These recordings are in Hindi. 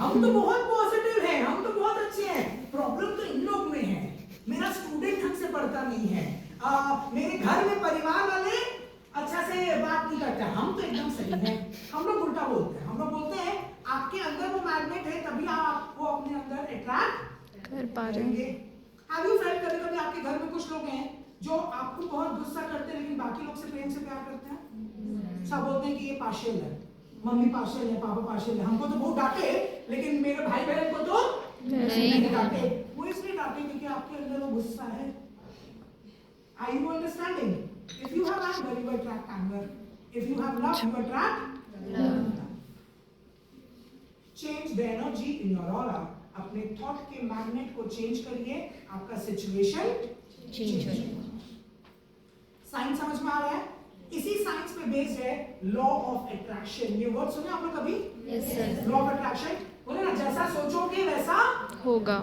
हम तो बहुत पॉजिटिव हैं, हम तो बहुत अच्छे हैं, प्रॉब्लम तो इन लोग में है, मेरा स्टूडेंट ढंग से पढ़ता नहीं है, मेरे घर में परिवार वाले अच्छा से बात नहीं करते, हम तो एकदम सही हैं। हम लोग उल्टा बोलते हैं, हम लोग बोलते हैं आपके अंदर वो मैग्नेट है तभी आप वो अपने अंदर अट्रैक्ट कर पा रहे हैं। हैव यू फेल्ट कभी आपके घर में कुछ लोग हैं जो आपको बहुत गुस्सा करते हैं लेकिन बाकी लोग से प्रेम से प्यार करते हैं? सब बोलते हैं कि ये पार्शियल है, मम्मी पार्शियल है, पापा पार्शियल है, हमको तो बहुत डांटे लेकिन मेरे भाई बहन को तो नहीं डांटे। वो इसलिए डांटे क्योंकि आपके अंदर वो गुस्सा है। Are you understanding? If you have anger, you attract anger. If you have love, you attract love. Change the energy in your aura. अपने थॉट के मैग्नेट को चेंज करिए, आपका सिचुएशन चेंज हो जाएगा। साइंस समझ में आ रहा है? इसी साइंस पे बेस्ड है लॉ ऑफ अट्रैक्शन। ये वर्ड सुने आप लोग कभी? Yes sir. Law of attraction बोले ना, जैसा सोचोगे वैसा होगा।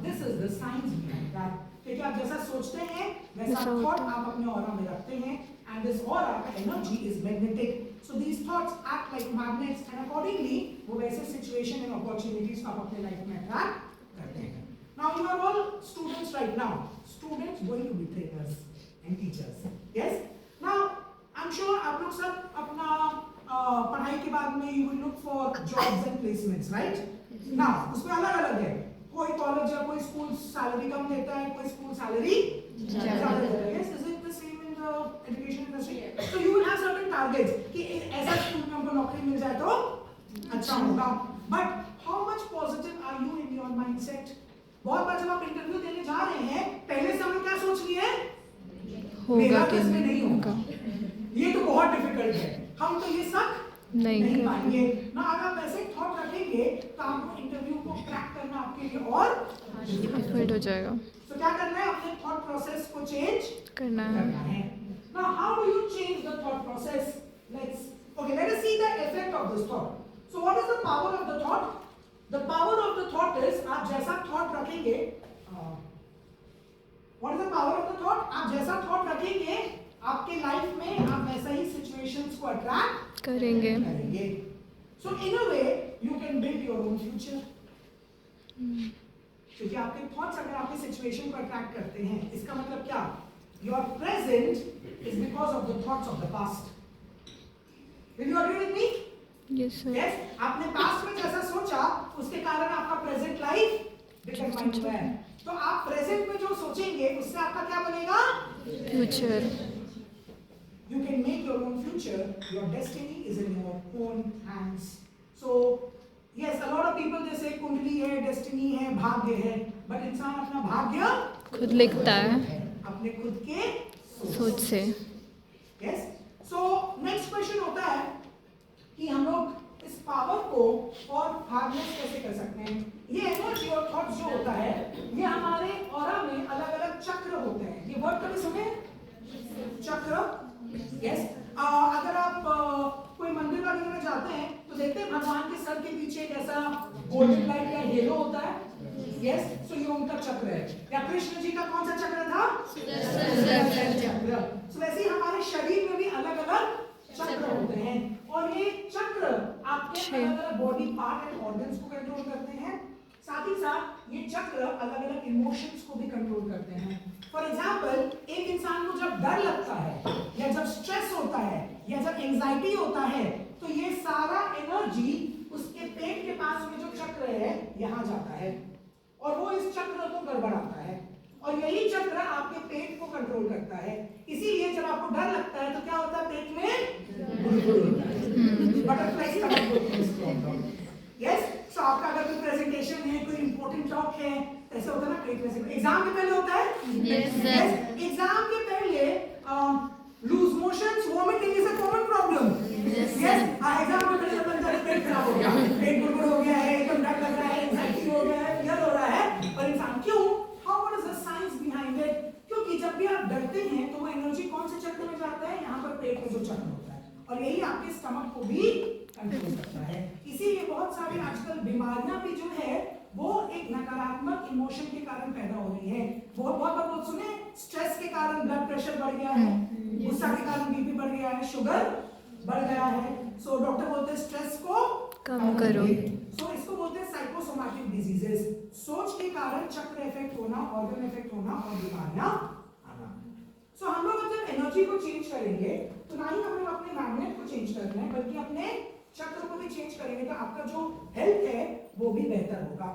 This is the science behind that. क्योंकि आप जैसा सोचते हैं वैसा थॉट आप अपने ऑरा में रखते हैं, एंड दिस ऑरा का energy is magnetic, so these thoughts act like magnets and accordingly वो वैसे सिचुएशन एंड अपॉर्चुनिटीज को आप अपने लाइफ में अट्रैक्ट करते हैं। Now you are all students right now, students going to be trainers and teachers. Yes, now I am sure आप लोग सब अपना पढ़ाई के बाद में you will look for jobs and placements, right? Now उसमें अलग अलग है, कोई कॉलेज या कोई स्कूल सैलरी कम देता है, कोई स्कूल सैलरी ज्यादा देता है। Yes, is it the same in the education industry? So you will have certain targets कि ऐसा स्कूल में हमको नौकरी मिल जाए तो अच्छा होगा, but how much positive are you in your mindset? बहुत बार जब आप इंटरव्यू देने जा रहे हैं पहले से हम क्या सोच लिए होगा कि नहीं होगा, ये तो बहुत डिफिकल्ट है, हम तो ये सब नहीं पाएंगे ना। अगर आप ऐसे थॉट रखेंगे तो आपको इंटरव्यू को क्रैक करना आपके लिए और डिफिकल्ट हो जाएगा। तो क्या करना है, अपने थॉट प्रोसेस को चेंज करना है। Now how do you change the thought process? Let us see the effect of this thought. So what is the power of the thought? The power of the thought is आप जैसा थॉट रखेंगे, what is the power of the thought? आप जैसा थॉट रखेंगे आपके लाइफ में आप वैसा ही सिचुएशंस को अट्रैक्ट करेंगे। So in a way you can build your own future. क्योंकि आपके थॉट्स अगर आपके सिचुएशन को अट्रैक्ट करते हैं, इसका मतलब क्या? Your present is because of the thoughts of the past. Will you agree with me? Yes sir. Yes, आपने पास्ट में जैसा सोचा उसके कारण आपका प्रेजेंट लाइफ डिटरमाइन हुआ है, तो आप प्रेजेंट में जो सोचेंगे उससे आपका क्या बनेगा? Future. You can make your own future. Your destiny is in your own hands. So yes, a lot of people they say कुंडली है, डेस्टिनी है, भाग्य है, but इंसान अपना भाग्य खुद लिखता है अपने खुद के सोच से। Yes. So next question होता है कि हम लोग इस पावर को और हार्नेस कैसे कर सकते हैं? ये एनर्जी और थॉट्स जो होता है ये हमारे ऑरा में अलग अलग चक्र होते हैं। ये वर्ड कभी सुने? चक्र। यस, अगर आप कोई मंदिर वगैरह में जाते हैं तो देखते हैं भगवान के सर के पीछे एक ऐसा गोल्डन लाइट या हेलो होता है। यस, सो ये उनका चक्र है। या कृष्ण जी का कौन सा चक्र था? चक्र। सो वैसे ही हमारे शरीर में भी अलग अलग चक्र होते हैं और ये चक्र आपके अलग अलग बॉडी पार्ट एंड ऑर्गन्स को कंट्रोल करते हैं, साथ ही साथ ये चक्र अलग अलग इमोशंस को भी कंट्रोल करते हैं। फॉर एग्जाम्पल, एक इंसान को जब डर लगता है या जब स्ट्रेस होता है या जब एंजाइटी होता है तो ये सारा एनर्जी उसके पेट के पास में जो चक्र है यहाँ जाता है और वो इस चक्र को गड़बड़ाता है और यही चक्र आपके पेट को कंट्रोल करता है। इसीलिए जब आपको डर लगता है तो क्या होता है? पेट में गुड़गुड़ होता है, बटरफ्लाई का। यस, सो आपका अगर कोई प्रेजेंटेशन है, कोई इंपॉर्टेंट टॉक है, ऐसे होता है ना कई प्रेजेंटेशन एग्जाम के पहले होता है। यस, एग्जाम के पहले loose motions, vomiting is a common problem. Yes, exam के पहले बंदा पेट खराब हो गया, पेट गुड़गुड़ हो गया है, एकदम डर लग रहा है, एंजाइटी हो गया है, फियर हो रहा है, और इंसान क्यों? How what is the science behind it? क्योंकि जब भी आप डरते हैं तो वो एनर्जी कौन से चक्र में जाता है? यहाँ पर पेट में जो चक्र होता है और यही आपके स्टमक को भी कंट्रोल करता है। इसीलिए बहुत सारी आजकल बीमारियां भी जो है वो एक नकारात्मक इमोशन के कारण पैदा हो रही है। बहुत बार सुने स्ट्रेस के कारण ब्लड प्रेशर बढ़ गया है, गुस्सा के कारण बीपी बढ़ गया है, शुगर बढ़ गया है। सो डॉक्टर बोलते हैं स्ट्रेस को कम करो। सो इसको बोलते साइकोसोमैटिक डिजीजेस, सोच के कारण चक्र इफेक्ट होना, ऑर्गन इफेक्ट होना और बीमारियां आना। सो हम लोग जब एनर्जी को चेंज करेंगे तो ना ही हम लोग अपने मैग्नेट को चेंज करना है बल्कि अपने चक्र को भी चेंज करेंगे तो आपका जो हेल्थ है वो भी बेहतर होगा।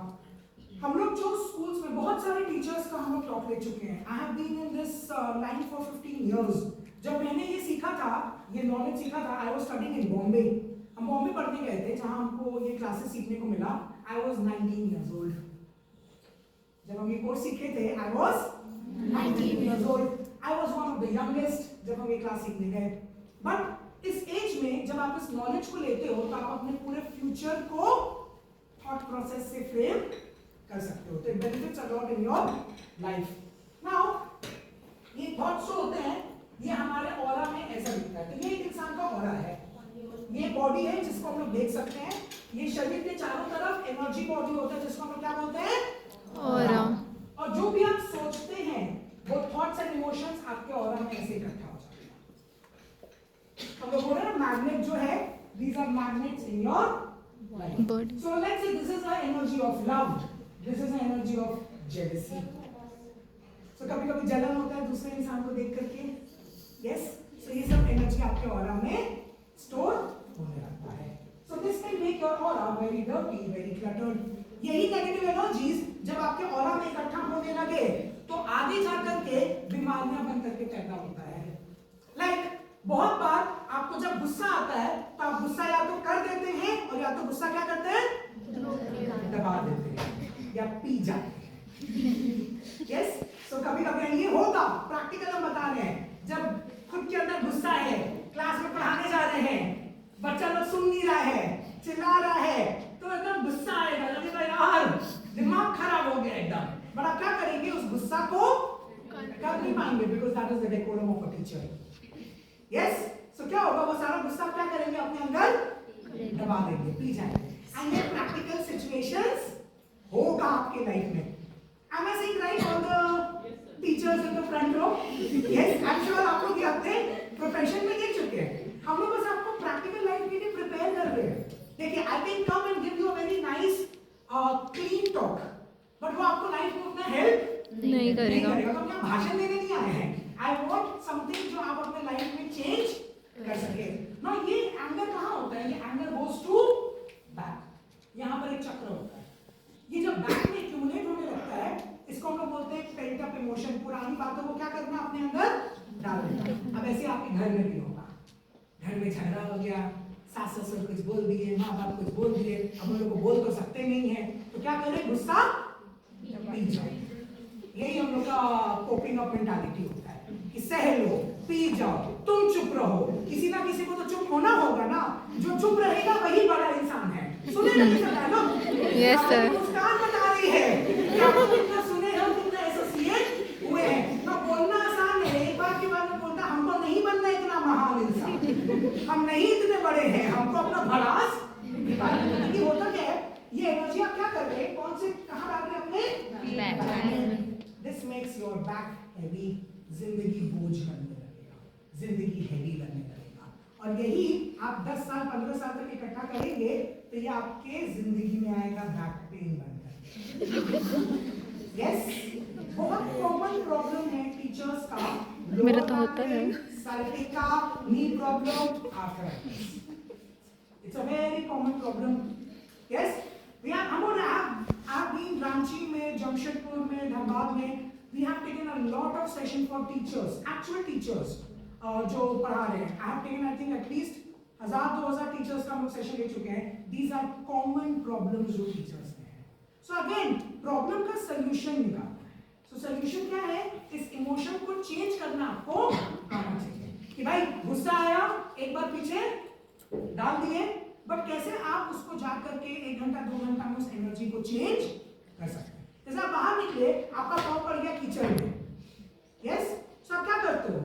हम लोग जो स्कूल्स में बहुत सारे टीचर्स का हम लोग टॉक ले चुके हैं। I have been in this line for 15 years. जब मैंने ये सीखा था, ये नॉलेज सीखा था, I was studying in Bombay. हम बॉम्बे पढ़ने गए थे जहां हमको ये क्लासेस सीखने को मिला। I was 19 years old. जब हम ये कोर्स सीखे थे I was 19 years old. I was one of the youngest जब हम ये क्लास सीखने गए। बट इस एज में जब आप इस नॉलेज को लेते हो तो आप अपने पूरे फ्यूचर को थॉट प्रोसेस से फ्रेम कर सकते हो। तो it benefits a lot in your life. Now ये थॉट्स जो होते हैं ये हमारे ऑरा में ऐसा दिखता है। तो ये एक इंसान का ऑरा है, ये बॉडी है जिसको हम लोग देख सकते हैं। ये शरीर के चारों तरफ एनर्जी बॉडी होता है जिसको हम लोग क्या बोलते हैं? ऑरा। और जो भी आप सोचते हैं वो थॉट्स एंड इमोशंस आपके ऑरा में ऐसे इकट्ठा हो जाते हैं। हम लोग बोल रहे हैं मैग्नेट जो है, these are magnets in your body. So let's say this is the energy of love, this is the energy of jealousy. So कभी कभी जलन होता है दूसरे इंसान को देख करके। Yes, so ये सब एनर्जी आपके ऑरा में स्टोर होने लगता है। So this can make your aura very dirty, very cluttered. यही नेगेटिव एनर्जीज जब आपके ऑरा में इकट्ठा होने लगे तो आगे जाकर के बीमारियां बन करके पैदा होता है। लाइक बहुत बार आपको जब गुस्सा आता है तो आप गुस्सा या तो कर देते हैं और या तो गुस्सा क्या करते हैं? दबा देते हैं या पी जाते हैं। यस, सो कभी कभी ये होगा, प्रैक्टिकल हम बता रहे हैं। जब खुद के अंदर गुस्सा है, क्लास में पढ़ाने जा रहे हैं, बच्चा लोग सुन नहीं रहा है, चिल्ला रहा है, तो एकदम गुस्सा आएगा, लगेगा यार दिमाग खराब हो गया एकदम। बट आप क्या करेंगे? उस गुस्सा को कर नहीं पाएंगे because that is the decorum of a teacher. Yes, so क्या होगा? वो सारा गुस्सा क्या करेंगे? अपने अंदर दबा देंगे, पी जाएंगे। एंड ये प्रैक्टिकल सिचुएशंस होगा आपके लाइफ में। Am I saying right all the teachers in the front row? Yes, I'm sure आप लोग ये अपने प्रोफेशन में देख चुके हैं। हम लोग बस आपको प्रैक्टिकल लाइफ के लिए प्रिपेयर कर रहे हैं। देखिए, I can come and give you a very nice clean talk, but वो आपको लाइफ में उतना हेल्प नहीं करेगा। तो हम यहाँ भाषण देने नहीं आए हैं। I want something जो आप अपने लाइफ में चेंज कर सके। ना ये एंगर कहाँ होता है? ये एंगर goes to back। यहाँ पर एक चक्र होता है। ये जब बैक में एक्यूमुलेट होने लगता है इसको हम लोग बोलते हैं पेंट अप इमोशन। पुरानी बातों को क्या करना है? अपने अंदर डाल देना। अब ऐसे आपके घर में भी होगा, घर में झगड़ा हो गया, सास ससुर कुछ बोल दिए, माँ बाप कुछ बोल दिए, अब उन लोग को बोल तो सकते नहीं है, तो क्या करें? गुस्सा पी जाओ। यही हम लोग का कोपिंग अप मेंटालिटी होता है कि सह लो, पी जाओ, तुम चुप रहो। किसी ना किसी को तो चुप होना होगा ना। जो चुप रहेगा वही बड़ा इंसान है। सुने ना किसी डायलॉग? Yes sir. मुस्कान बता रही है कि आप कितना सुने हैं, कितना एसोसिएट हुए हैं। ना बोलना आसान है, एक बार के बाद में बोलता हमको नहीं बनना इतना महान इंसान, हम नहीं इतने बड़े हैं, हमको अपना भड़ास निकालना है। होता क्या है? ये एनर्जी आप क्या कर रहे हैं? कौन से कहाँ डाल रहे हैं? अपने this makes your back heavy. जिंदगी बोझ लगने लगेगा, जिंदगी हैवी लगने लगेगा। और यही आप 10 साल 15 साल तक इकट्ठा करेंगे तो ये आपके जिंदगी में आएगा बैक पेन बनकर। यस, बहुत कॉमन प्रॉब्लम है टीचर्स का। मेरा तो होता है। Sciatica, knee problem, arthritis. It's a very common problem. Yes, we have been Ranchi में, जमशेदपुर में, धनबाद में we have taken a lot of session for teachers, actual teachers जो पढ़ा रहे हैं। I have taken I think at least 1000-2000 teachers का हम लोग सेशन ले चुके हैं। These are common problems जो टीचर्स में है। So again, प्रॉब्लम का सोल्यूशन निकालना है। So सोल्यूशन क्या है? इस इमोशन को चेंज करना आपको आना चाहिए कि भाई गुस्सा आया, एक बार पीछे डाल दिए, बट कैसे आप उसको जा करके 1 घंटा 2 घंटा में उस एनर्जी को चेंज कर सकते हैं। जैसे आप बाहर निकले